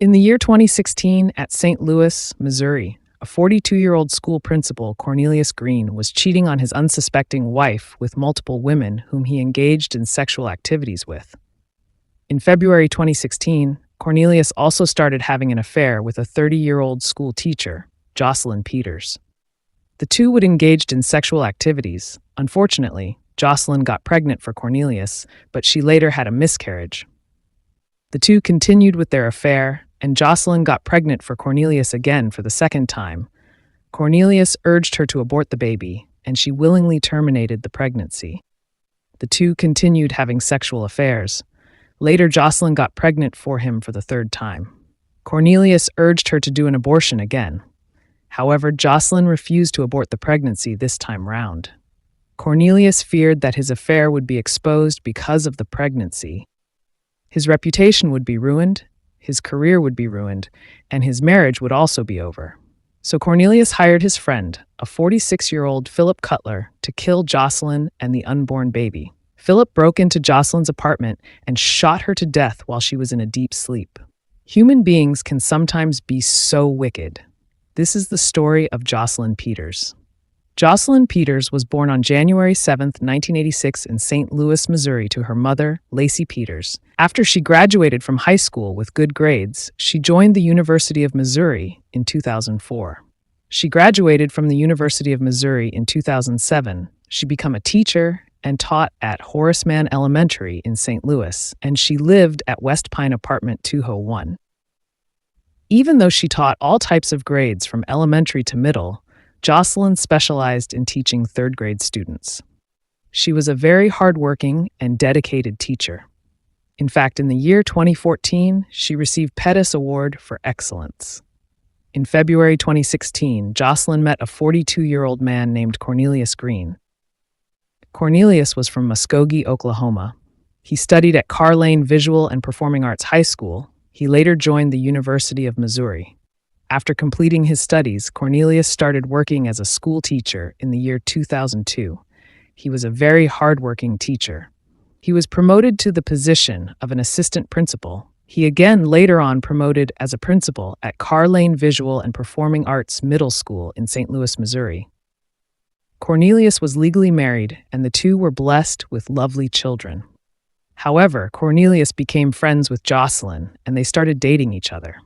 In the year 2016, at St. Louis, Missouri, a 42-year-old school principal, Cornelius Green, was cheating on his unsuspecting wife with multiple women whom he engaged in sexual activities with. In February 2016, Cornelius also started having an affair with a 30-year-old school teacher, Jocelyn Peters. The two would engage in sexual activities. Unfortunately, Jocelyn got pregnant for Cornelius, but she later had a miscarriage. The two continued with their affair, and Jocelyn got pregnant for Cornelius again for the second time. Cornelius urged her to abort the baby, and she willingly terminated the pregnancy. The two continued having sexual affairs. Later, Jocelyn got pregnant for him for the third time. Cornelius urged her to do an abortion again. However, Jocelyn refused to abort the pregnancy this time round. Cornelius feared that his affair would be exposed because of the pregnancy. His reputation would be ruined, his career would be ruined, and his marriage would also be over. So Cornelius hired his friend, a 46-year-old Philip Cutler, to kill Jocelyn and the unborn baby. Philip broke into Jocelyn's apartment and shot her to death while she was in a deep sleep. Human beings can sometimes be so wicked. This is the story of Jocelyn Peters. Jocelyn Peters was born on January 7, 1986 in St. Louis, Missouri to her mother, Lacey Peters. After she graduated from high school with good grades, she joined the University of Missouri in 2004. She graduated from the University of Missouri in 2007. She became a teacher and taught at Horace Mann Elementary in St. Louis, and she lived at West Pine Apartment 201. Even though she taught all types of grades from elementary to middle, Jocelyn specialized in teaching third-grade students. She was a very hardworking and dedicated teacher. In fact, in the year 2014, she received Pettis Award for Excellence. In February 2016, Jocelyn met a 42-year-old man named Cornelius Green. Cornelius was from Muskogee, Oklahoma. He studied at Carr Lane Visual and Performing Arts High School. He later joined the University of Missouri. After completing his studies, Cornelius started working as a school teacher in the year 2002. He was a very hardworking teacher. He was promoted to the position of an assistant principal. He again later on promoted as a principal at Carr Lane Visual and Performing Arts Middle School in St. Louis, Missouri. Cornelius was legally married, and the two were blessed with lovely children. However, Cornelius became friends with Jocelyn, and they started dating each other.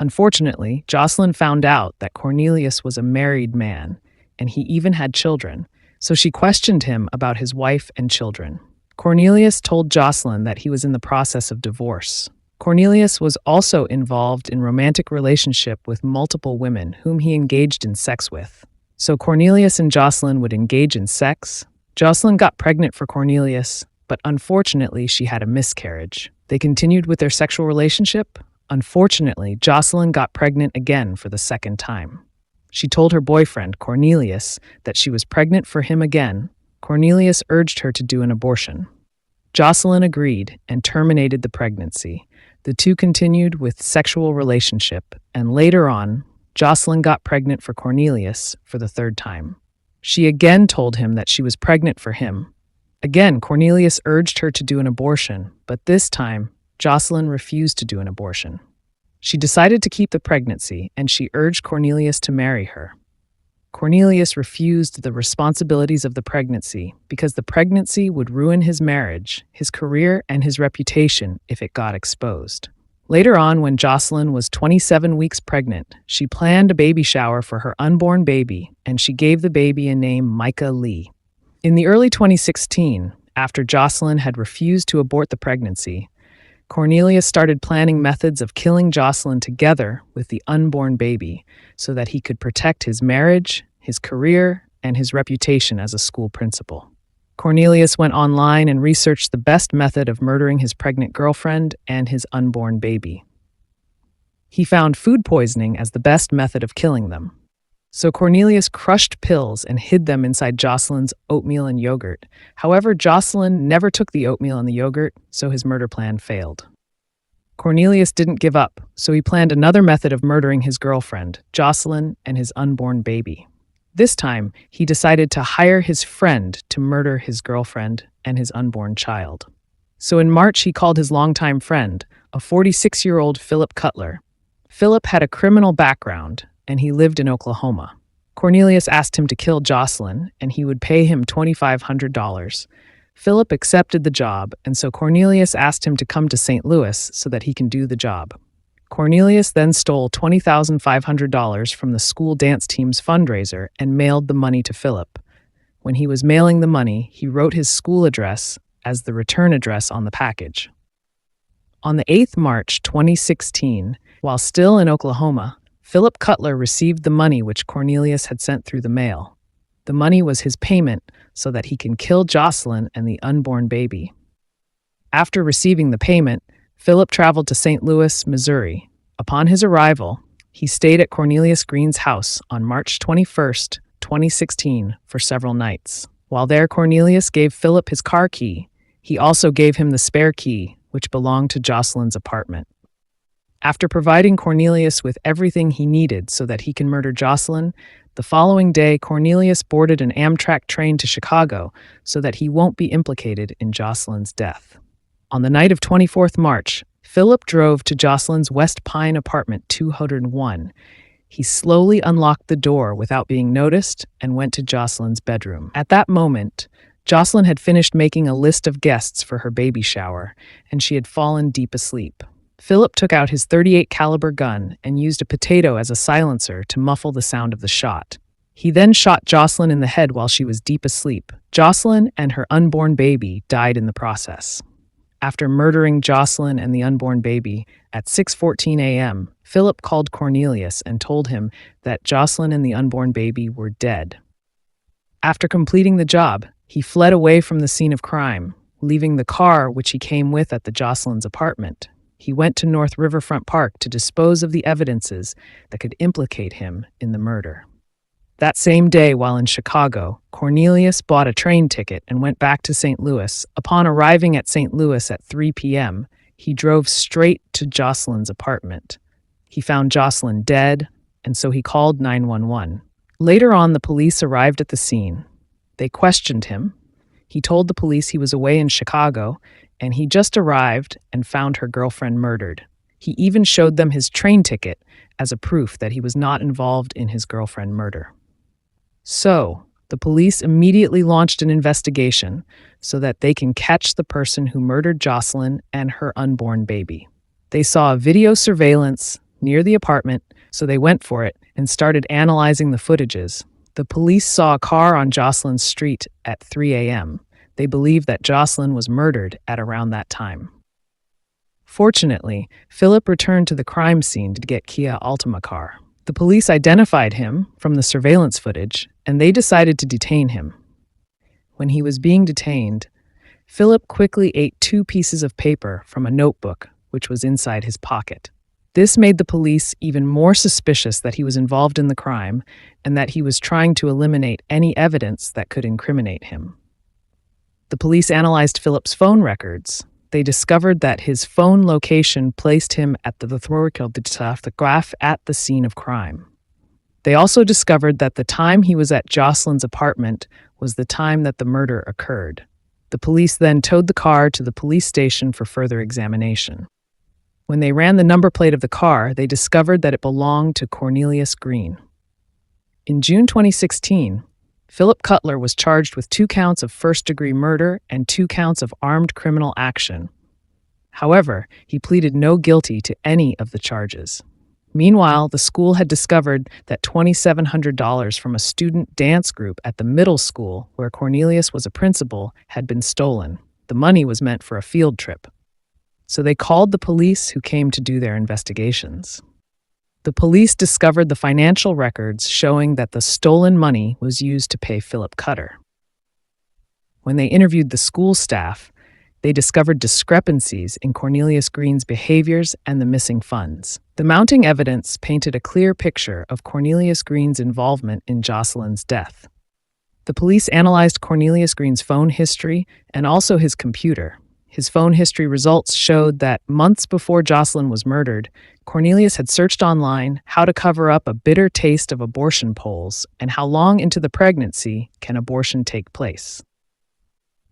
Unfortunately, Jocelyn found out that Cornelius was a married man, and he even had children, so she questioned him about his wife and children. Cornelius told Jocelyn that he was in the process of divorce. Cornelius was also involved in romantic relationship with multiple women whom he engaged in sex with. So Cornelius and Jocelyn would engage in sex. Jocelyn got pregnant for Cornelius, but unfortunately she had a miscarriage. They continued with their sexual relationship. Unfortunately, Jocelyn got pregnant again for the second time. She told her boyfriend, Cornelius, that she was pregnant for him again. Cornelius urged her to do an abortion. Jocelyn agreed and terminated the pregnancy. The two continued with sexual relationship, and later on, Jocelyn got pregnant for Cornelius for the third time. She again told him that she was pregnant for him. Again, Cornelius urged her to do an abortion, but this time, Jocelyn refused to do an abortion. She decided to keep the pregnancy, and she urged Cornelius to marry her. Cornelius refused the responsibilities of the pregnancy because the pregnancy would ruin his marriage, his career, and his reputation if it got exposed. Later on, when Jocelyn was 27 weeks pregnant, she planned a baby shower for her unborn baby, and she gave the baby a name Micah Lee. In the early 2016, after Jocelyn had refused to abort the pregnancy, Cornelius started planning methods of killing Jocelyn together with the unborn baby so that he could protect his marriage, his career, and his reputation as a school principal. Cornelius went online and researched the best method of murdering his pregnant girlfriend and his unborn baby. He found food poisoning as the best method of killing them. So Cornelius crushed pills and hid them inside Jocelyn's oatmeal and yogurt. However, Jocelyn never took the oatmeal and the yogurt, so his murder plan failed. Cornelius didn't give up, so he planned another method of murdering his girlfriend, Jocelyn, and his unborn baby. This time, he decided to hire his friend to murder his girlfriend and his unborn child. So in March, he called his longtime friend, a 46-year-old Philip Cutler. Philip had a criminal background, and he lived in Oklahoma. Cornelius asked him to kill Jocelyn, and he would pay him $2,500. Philip accepted the job, and so Cornelius asked him to come to St. Louis so that he can do the job. Cornelius then stole $20,500 from the school dance team's fundraiser and mailed the money to Philip. When he was mailing the money, he wrote his school address as the return address on the package. On the 8th March 2016, while still in Oklahoma, Philip Cutler received the money which Cornelius had sent through the mail. The money was his payment so that he can kill Jocelyn and the unborn baby. After receiving the payment, Philip traveled to St. Louis, Missouri. Upon his arrival, he stayed at Cornelius Green's house on March 21st, 2016, for several nights. While there, Cornelius gave Philip his car key. He also gave him the spare key, which belonged to Jocelyn's apartment. After providing Cornelius with everything he needed so that he can murder Jocelyn, the following day Cornelius boarded an Amtrak train to Chicago so that he won't be implicated in Jocelyn's death. On the night of 24th March, Philip drove to Jocelyn's West Pine apartment 201. He slowly unlocked the door without being noticed and went to Jocelyn's bedroom. At that moment, Jocelyn had finished making a list of guests for her baby shower, and she had fallen deep asleep. Philip took out his .38 caliber gun and used a potato as a silencer to muffle the sound of the shot. He then shot Jocelyn in the head while she was deep asleep. Jocelyn and her unborn baby died in the process. After murdering Jocelyn and the unborn baby, at 6:14 a.m., Philip called Cornelius and told him that Jocelyn and the unborn baby were dead. After completing the job, he fled away from the scene of crime, leaving the car which he came with at the Jocelyn's apartment. He went to North Riverfront Park to dispose of the evidences that could implicate him in the murder. That same day, while in Chicago, Cornelius bought a train ticket and went back to St. Louis. Upon arriving at St. Louis at 3 p.m., he drove straight to Jocelyn's apartment. He found Jocelyn dead, and so he called 911. Later on, the police arrived at the scene. They questioned him. He told the police he was away in Chicago, and he just arrived and found her girlfriend murdered. He even showed them his train ticket as a proof that he was not involved in his girlfriend murder. So, the police immediately launched an investigation so that they can catch the person who murdered Jocelyn and her unborn baby. They saw a video surveillance near the apartment, so they went for it and started analyzing the footages. The police saw a car on Jocelyn's street at 3 a.m. They believe that Jocelyn was murdered at around that time. Fortunately, Philip returned to the crime scene to get Kia Altima car. The police identified him from the surveillance footage, and they decided to detain him. When he was being detained, Philip quickly ate 2 pieces of paper from a notebook, which was inside his pocket. This made the police even more suspicious that he was involved in the crime and that he was trying to eliminate any evidence that could incriminate him. The police analyzed Philip's phone records. They discovered that his phone location placed him at the photograph at the scene of crime. They also discovered that the time he was at Jocelyn's apartment was the time that the murder occurred. The police then towed the car to the police station for further examination. When they ran the number plate of the car, they discovered that it belonged to Cornelius Green. In June 2016, Philip Cutler was charged with 2 counts of first-degree murder and 2 counts of armed criminal action. However, he pleaded no guilty to any of the charges. Meanwhile, the school had discovered that $2,700 from a student dance group at the middle school, where Cornelius was a principal, had been stolen. The money was meant for a field trip. So they called the police, who came to do their investigations. The police discovered the financial records showing that the stolen money was used to pay Philip Cutler. When they interviewed the school staff, they discovered discrepancies in Cornelius Green's behaviors and the missing funds. The mounting evidence painted a clear picture of Cornelius Green's involvement in Jocelyn's death. The police analyzed Cornelius Green's phone history and also his computer. His phone history results showed that months before Jocelyn was murdered, Cornelius had searched online how to cover up a bitter taste of abortion polls and how long into the pregnancy can abortion take place.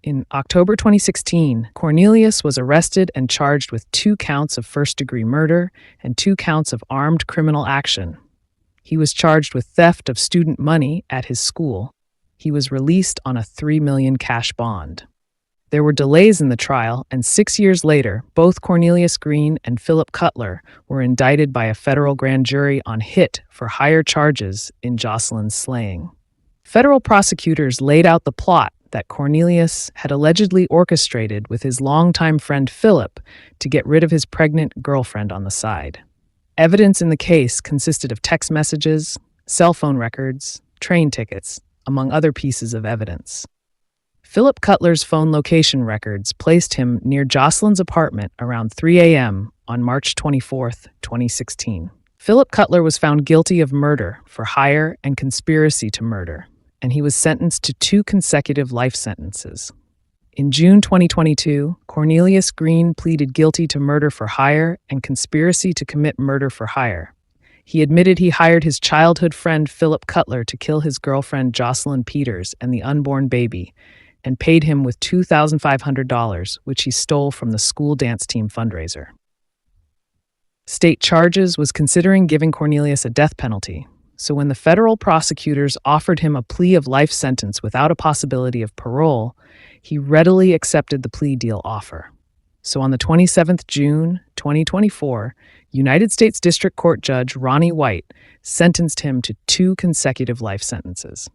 In October 2016, Cornelius was arrested and charged with 2 counts of first-degree murder and 2 counts of armed criminal action. He was charged with theft of student money at his school. He was released on a $3 million cash bond. There were delays in the trial, and 6 years later, both Cornelius Green and Philip Cutler were indicted by a federal grand jury on hit for higher charges in Jocelyn's slaying. Federal prosecutors laid out the plot that Cornelius had allegedly orchestrated with his longtime friend Philip to get rid of his pregnant girlfriend on the side. Evidence in the case consisted of text messages, cell phone records, train tickets, among other pieces of evidence. Philip Cutler's phone location records placed him near Jocelyn's apartment around 3 a.m. on March 24, 2016. Philip Cutler was found guilty of murder for hire and conspiracy to murder, and he was sentenced to 2 consecutive life sentences. In June 2022, Cornelius Green pleaded guilty to murder for hire and conspiracy to commit murder for hire. He admitted he hired his childhood friend Philip Cutler to kill his girlfriend Jocelyn Peters and the unborn baby, and paid him with $2,500, which he stole from the school dance team fundraiser. State Charges was considering giving Cornelius a death penalty, so when the federal prosecutors offered him a plea of life sentence without a possibility of parole, he readily accepted the plea deal offer. So on the 27th June 2024, United States District Court Judge Ronnie White sentenced him to 2 consecutive life sentences.